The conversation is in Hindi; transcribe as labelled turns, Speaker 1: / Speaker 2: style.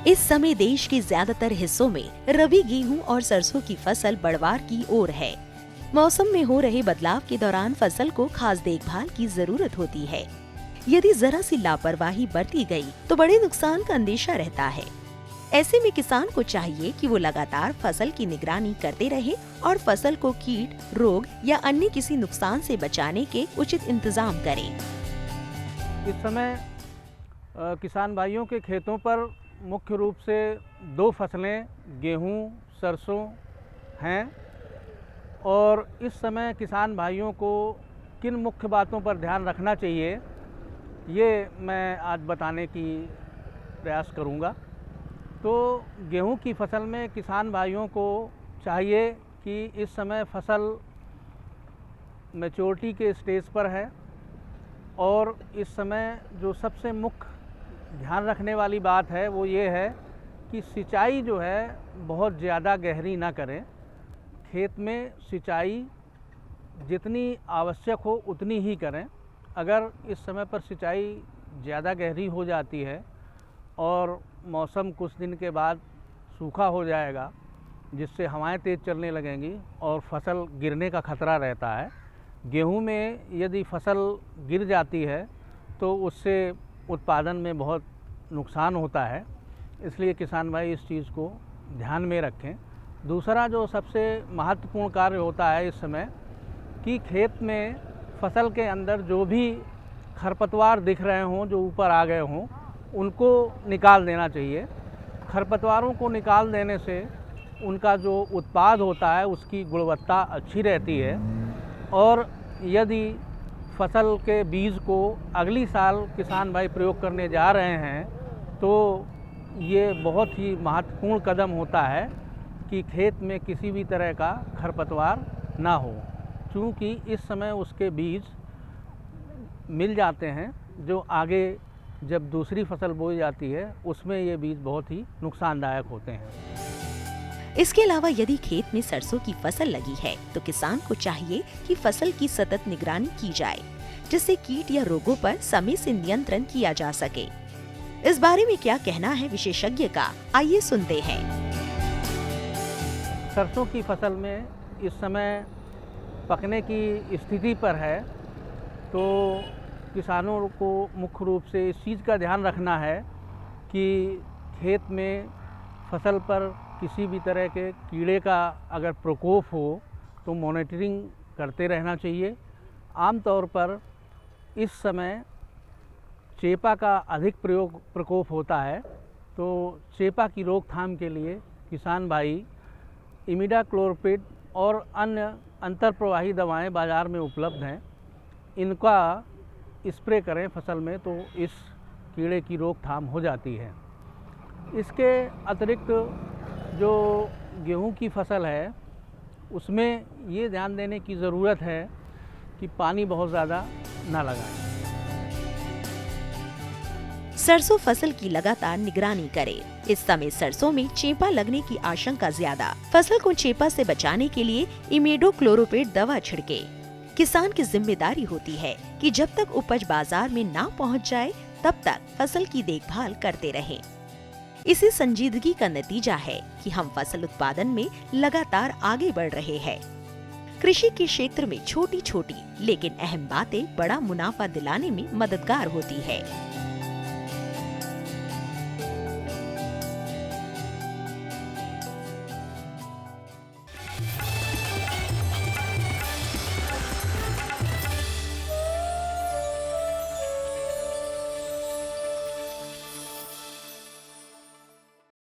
Speaker 1: इस समय देश के ज्यादातर हिस्सों में रबी गेहूं और सरसों की फसल बढ़वार की ओर है। मौसम में हो रहे बदलाव के दौरान फसल को खास देखभाल की जरूरत होती है। यदि जरा सी लापरवाही बरती गई तो बड़े नुकसान का अंदेशा रहता है। ऐसे में किसान को चाहिए कि वो लगातार फसल की निगरानी करते रहे और फसल को कीट, रोग या अन्य किसी नुकसान से बचाने के उचित इंतजाम करें।
Speaker 2: इस समय किसान भाइयों के खेतों पर मुख्य रूप से 2 फसलें गेहूं, सरसों हैं और इस समय किसान भाइयों को किन मुख्य बातों पर ध्यान रखना चाहिए ये मैं आज बताने की प्रयास करूंगा। तो गेहूं की फसल में किसान भाइयों को चाहिए कि इस समय फसल मैच्योरिटी के स्टेज पर है और इस समय जो सबसे मुख्य ध्यान रखने वाली बात है वो ये है कि सिंचाई जो है बहुत ज़्यादा गहरी ना करें। खेत में सिंचाई जितनी आवश्यक हो उतनी ही करें। अगर इस समय पर सिंचाई ज़्यादा गहरी हो जाती है और मौसम कुछ दिन के बाद सूखा हो जाएगा जिससे हवाएं तेज़ चलने लगेंगी और फसल गिरने का खतरा रहता है। गेहूं में यदि फसल गिर जाती है तो उससे उत्पादन में बहुत नुकसान होता है, इसलिए किसान भाई इस चीज़ को ध्यान में रखें। दूसरा जो सबसे महत्वपूर्ण कार्य होता है इस समय कि खेत में फसल के अंदर जो भी खरपतवार दिख रहे हों, जो ऊपर आ गए हों, उनको निकाल देना चाहिए। खरपतवारों को निकाल देने से उनका जो उत्पाद होता है उसकी गुणवत्ता अच्छी रहती है और यदि फसल के बीज को अगली साल किसान भाई प्रयोग करने जा रहे हैं तो ये बहुत ही महत्वपूर्ण कदम होता है कि खेत में किसी भी तरह का खरपतवार ना हो, क्योंकि इस समय उसके बीज मिल जाते हैं जो आगे जब दूसरी फसल बोई जाती है उसमें ये बीज बहुत ही नुकसानदायक होते हैं।
Speaker 1: इसके अलावा यदि खेत में सरसों की फसल लगी है तो किसान को चाहिए कि फसल की सतत निगरानी की जाए जिससे कीट या रोगों पर समय से नियंत्रण किया जा सके। इस बारे में क्या कहना है विशेषज्ञ का, आइए सुनते हैं।
Speaker 2: सरसों की फसल में इस समय पकने की स्थिति पर है तो किसानों को मुख्य रूप से इस चीज़ का ध्यान रखना है कि खेत में फसल पर किसी भी तरह के कीड़े का अगर प्रकोप हो तो मॉनिटरिंग करते रहना चाहिए। आमतौर पर इस समय चेपा का अधिक प्रकोप होता है तो चेपा की रोकथाम के लिए किसान भाई इमिडाक्लोप्रिड और अन्य अंतर्प्रवाही दवाएं बाज़ार में उपलब्ध हैं, इनका स्प्रे करें फसल में तो इस कीड़े की रोकथाम हो जाती है। इसके अतिरिक्त जो गेहूं की फसल है उसमें ये ध्यान देने की ज़रूरत है कि पानी बहुत ज़्यादा ना लगाएं।
Speaker 1: सरसों फसल की लगातार निगरानी करें। इस समय सरसों में चेपा लगने की आशंका ज्यादा। फसल को चेपा से बचाने के लिए इमिडाक्लोप्रिड दवा छिड़के। किसान की जिम्मेदारी होती है कि जब तक उपज बाजार में ना पहुंच जाए तब तक फसल की देखभाल करते रहें। इसी संजीदगी का नतीजा है कि हम फसल उत्पादन में लगातार आगे बढ़ रहे हैं। कृषि के क्षेत्र में छोटी छोटी लेकिन अहम बातें बड़ा मुनाफा दिलाने में मददगार होती है।